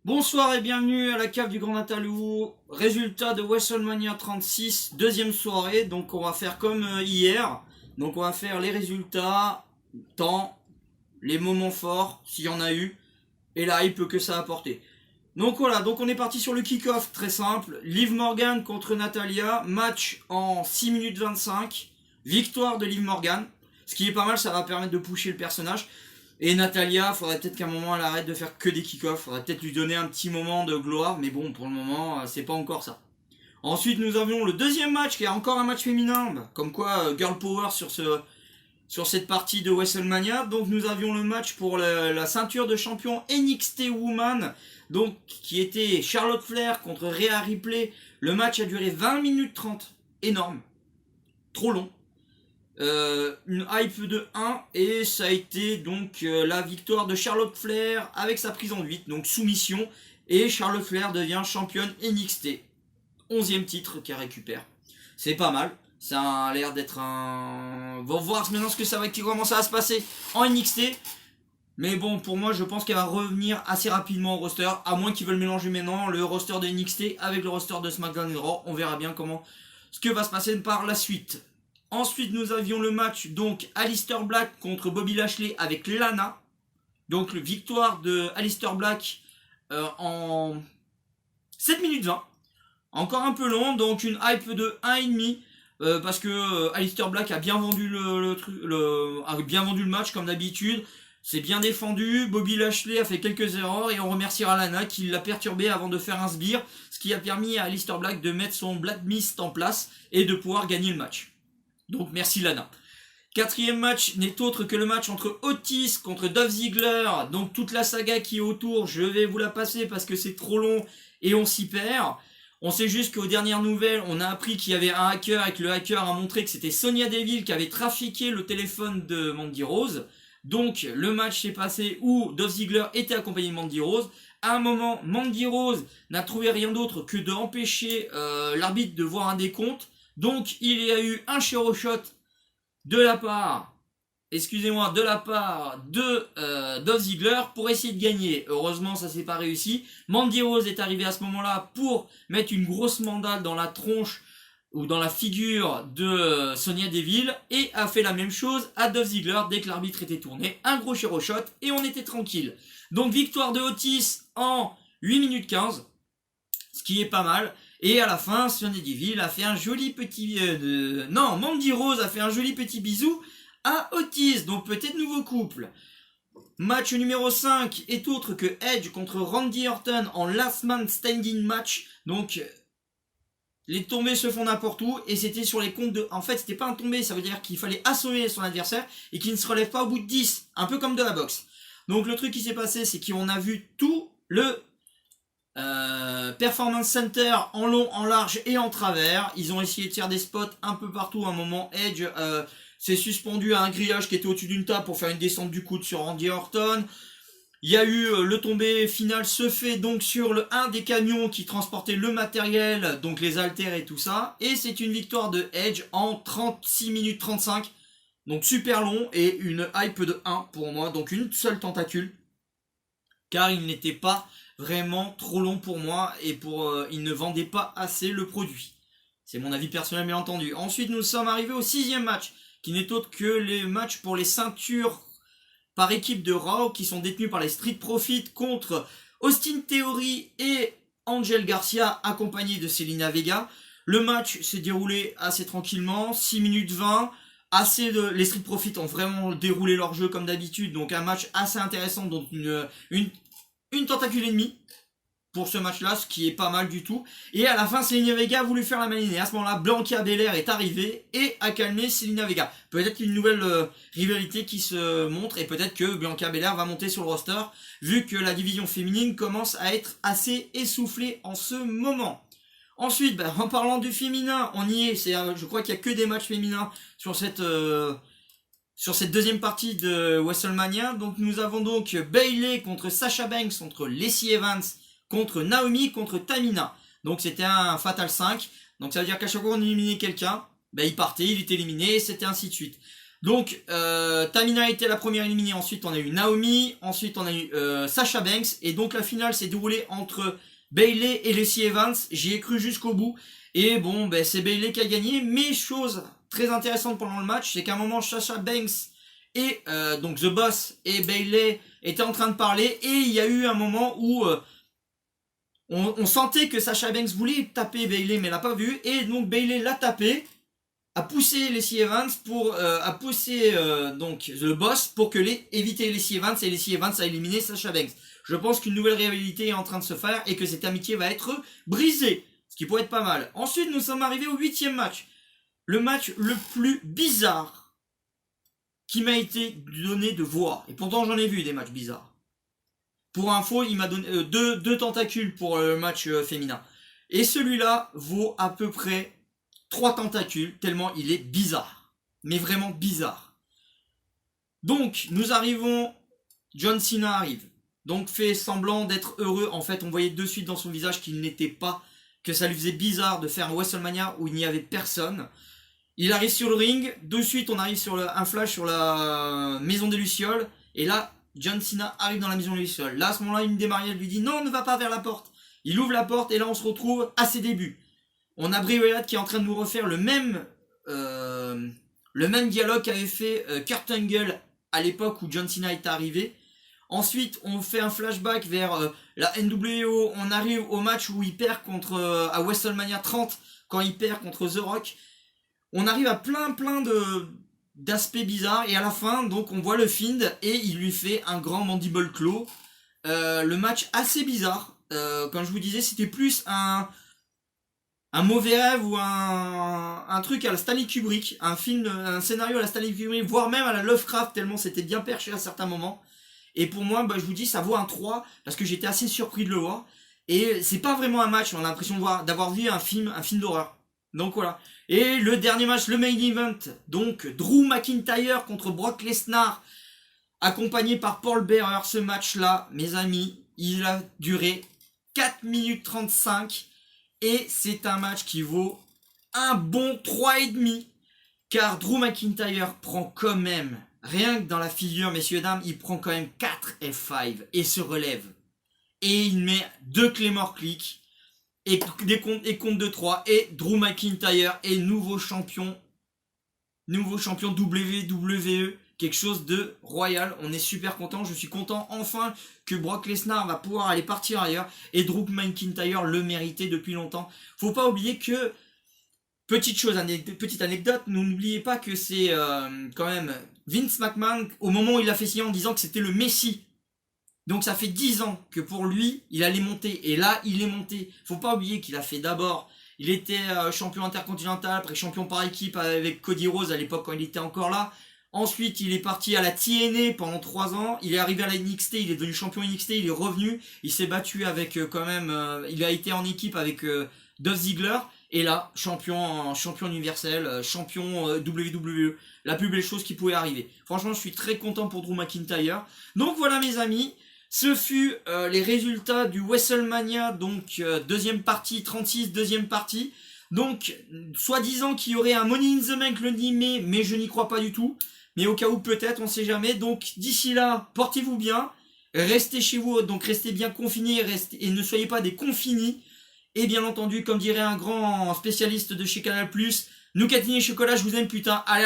Bonsoir et bienvenue à la cave du Grand Natalou. Résultat de WrestleMania 36, deuxième soirée. Donc on va faire comme hier. Donc on va faire les résultats, temps, les moments forts, s'il y en a eu, et la hype que ça a apporté. Donc voilà, donc on est parti sur le kick-off, très simple. Liv Morgan contre Natalya, match en 6 minutes 25. Victoire de Liv Morgan. Ce qui est pas mal, ça va permettre de pusher le personnage. Et Natalya, faudrait peut-être qu'à un moment elle arrête de faire que des kick-offs. Faudrait peut-être lui donner un petit moment de gloire, mais bon, pour le moment, c'est pas encore ça. Ensuite, nous avions le deuxième match, qui est encore un match féminin. Comme quoi, girl power sur cette partie de WrestleMania. Donc nous avions le match pour la ceinture de champion NXT Woman. Donc, qui était Charlotte Flair contre Rhea Ripley. Le match a duré 20 minutes 30. Énorme. Trop long. Une hype de 1 et ça a été donc la victoire de Charlotte Flair avec sa prise en 8, donc soumission, et Charlotte Flair devient championne NXT. 11e titre qu'elle récupère. C'est pas mal, ça a l'air d'être un... On va voir maintenant comment ça va se passer en NXT. Mais bon, pour moi, je pense qu'elle va revenir assez rapidement au roster, à moins qu'ils veulent mélanger maintenant le roster de NXT avec le roster de SmackDown et Raw. On verra bien ce que va se passer par la suite. Ensuite, nous avions le match, donc, Aleister Black contre Bobby Lashley avec Lana. Donc, victoire de Aleister Black en 7 minutes 20. Encore un peu long, donc une hype de 1,5. Parce que Aleister Black a bien vendu bien vendu le match comme d'habitude. C'est bien défendu, Bobby Lashley a fait quelques erreurs et on remerciera Lana qui l'a perturbé avant de faire un sbire. Ce qui a permis à Aleister Black de mettre son Black Mist en place et de pouvoir gagner le match. Donc merci Lana. Quatrième match n'est autre que le match entre Otis contre Dolph Ziggler. Donc toute la saga qui est autour, je vais vous la passer parce que c'est trop long et on s'y perd. On sait juste qu'aux dernières nouvelles, on a appris qu'il y avait un hacker et que le hacker a montré que c'était Sonya Deville qui avait trafiqué le téléphone de Mandy Rose. Donc le match s'est passé où Dolph Ziggler était accompagné de Mandy Rose. À un moment, Mandy Rose n'a trouvé rien d'autre que d'empêcher l'arbitre de voir un décompte. Donc il y a eu un Shero Shot de la part de Dolph Ziggler pour essayer de gagner. Heureusement ça s'est pas réussi. Mandy Rose est arrivé à ce moment-là pour mettre une grosse mandale dans la tronche ou dans la figure de Sonya Deville et a fait la même chose à Dolph Ziggler dès que l'arbitre était tourné. Un gros Shero Shot et on était tranquille. Donc victoire de Otis en 8 minutes 15, ce qui est pas mal. Et à la fin, Sonya Deville a fait un joli petit... Mandy Rose a fait un joli petit bisou à Otis. Donc peut-être nouveau couple. Match numéro 5 est autre que Edge contre Randy Orton en Last Man Standing match. Donc les tombées se font n'importe où. Et c'était sur les comptes de... En fait, c'était pas un tombé. Ça veut dire qu'il fallait assommer son adversaire et qu'il ne se relève pas au bout de 10. Un peu comme de la boxe. Donc le truc qui s'est passé, c'est qu'on a vu tout le... Performance Center en long, en large et en travers. Ils ont essayé de faire des spots un peu partout. À un moment, Edge s'est suspendu à un grillage qui était au-dessus d'une table pour faire une descente du coude sur Randy Orton. Il y a eu le tombé final se fait donc sur un des camions qui transportait le matériel, donc les haltères et tout ça. Et c'est une victoire de Edge en 36 minutes 35. Donc super long et une hype de 1 pour moi. Donc une seule tentacule. Car il n'était pas vraiment trop long pour moi et il ne vendait pas assez le produit. C'est mon avis personnel bien entendu. Ensuite nous sommes arrivés au 6e match, qui n'est autre que les matchs pour les ceintures par équipe de Raw, qui sont détenus par les Street Profits contre Austin Theory et Angel Garcia, accompagnés de Zelina Vega. Le match s'est déroulé assez tranquillement, 6 minutes 20. Les Street Profits ont vraiment déroulé leur jeu comme d'habitude, donc un match assez intéressant, donc une tentacule et demie pour ce match-là, ce qui est pas mal du tout. Et à la fin, Zelina Vega a voulu faire la maline. Et à ce moment-là, Bianca Belair est arrivée et a calmé Zelina Vega. Peut-être une nouvelle rivalité qui se montre et peut-être que Bianca Belair va monter sur le roster, vu que la division féminine commence à être assez essoufflée en ce moment. Ensuite, en parlant du féminin, on y est. Je crois qu'il n'y a que des matchs féminins sur cette deuxième partie de WrestleMania. Donc nous avons donc Bayley contre Sasha Banks, contre Lacey Evans, contre Naomi, contre Tamina. Donc c'était un Fatal 5. Donc ça veut dire qu'à chaque fois qu'on éliminait quelqu'un, il partait, il était éliminé, et c'était ainsi de suite. Donc Tamina a été la première éliminée, ensuite on a eu Naomi, ensuite on a eu Sasha Banks, et donc la finale s'est déroulée entre Bayley et Lacey Evans. J'y ai cru jusqu'au bout, et bon ben c'est Bayley qui a gagné, mais chose très intéressante pendant le match, c'est qu'à un moment Sasha Banks et donc The Boss et Bayley étaient en train de parler, et il y a eu un moment où on sentait que Sasha Banks voulait taper Bayley, mais elle l'a pas vu, et donc Bayley l'a tapé, a poussé Lacey Evans pour a poussé donc le boss pour que éviter Lacey Evans, et Lacey Evans a éliminé Sasha Banks. Je pense qu'une nouvelle rivalité est en train de se faire et que cette amitié va être brisée, ce qui pourrait être pas mal. Ensuite, nous sommes arrivés au 8e match, le match le plus bizarre qui m'a été donné de voir, et pourtant j'en ai vu des matchs bizarres. Pour info, il m'a donné deux tentacules pour le match féminin, et celui-là vaut à peu près 3 tentacules, tellement il est bizarre. Mais vraiment bizarre. Donc, nous arrivons, John Cena arrive. Donc, fait semblant d'être heureux. En fait, on voyait de suite dans son visage qu'il n'était pas, que ça lui faisait bizarre de faire un WrestleMania où il n'y avait personne. Il arrive sur le ring, de suite on arrive sur un flash sur la maison des Lucioles, et là, John Cena arrive dans la maison des Lucioles. Là, à ce moment-là, une des mariées lui dit non, ne va pas vers la porte. Il ouvre la porte, et là, on se retrouve à ses débuts. On a Bray Wyatt qui est en train de nous refaire le même dialogue qu'avait fait Kurt Angle à l'époque où John Cena est arrivé. Ensuite, on fait un flashback vers la NWO. On arrive au match où il perd contre à WrestleMania 30 quand il perd contre The Rock. On arrive à plein d'aspects bizarres, et à la fin, donc on voit le Fiend et il lui fait un grand mandible claw. Le match assez bizarre. Comme je vous disais, c'était plus un mauvais rêve ou un truc à la Stanley Kubrick, un scénario à la Stanley Kubrick, voire même à la Lovecraft, tellement c'était bien perché à certains moments. Et pour moi, je vous dis, ça vaut un 3, parce que j'étais assez surpris de le voir. Et c'est pas vraiment un match, on a l'impression d'avoir vu un film d'horreur. Donc voilà. Et le dernier match, le main event, donc Drew McIntyre contre Brock Lesnar, accompagné par Paul Bearer. Ce match-là, mes amis, il a duré 4 minutes 35. Et c'est un match qui vaut un bon 3,5. Car Drew McIntyre prend quand même, rien que dans la figure, messieurs dames, il prend quand même 4 F5 et se relève. Et il met 2 Claymore Click et compte de 3. Et Drew McIntyre est nouveau champion WWE. Quelque chose de royal, on est super content, je suis content enfin que Brock Lesnar va pouvoir aller partir ailleurs, et Drew McIntyre le méritait depuis longtemps. Faut pas oublier que, petite anecdote, n'oubliez pas que c'est quand même Vince McMahon, au moment où il a fait signer en disant que c'était le Messi. Donc ça fait 10 ans que pour lui, il allait monter, et là il est monté. Faut pas oublier qu'il a fait d'abord, il était champion intercontinental, après champion par équipe avec Cody Rhodes à l'époque quand il était encore là. Ensuite, il est parti à la TNA pendant 3 ans. Il est arrivé à la NXT, il est devenu champion NXT, il est revenu. Il s'est battu avec il a été en équipe avec Dolph Ziggler. Et là, champion universel, champion WWE. La plus belle chose qui pouvait arriver. Franchement, je suis très content pour Drew McIntyre. Donc voilà mes amis. Ce fut les résultats du WrestleMania, donc deuxième partie, 36, deuxième partie. Donc, soi-disant qu'il y aurait un Money in the Bank le 10 mai, mais je n'y crois pas du tout. Mais au cas où, peut-être, on sait jamais. Donc, d'ici là, portez-vous bien. Restez chez vous, donc restez bien confinés, et ne soyez pas des confinis. Et bien entendu, comme dirait un grand spécialiste de chez Canal+, nous Catini et Chocolat, je vous aime putain. Allez,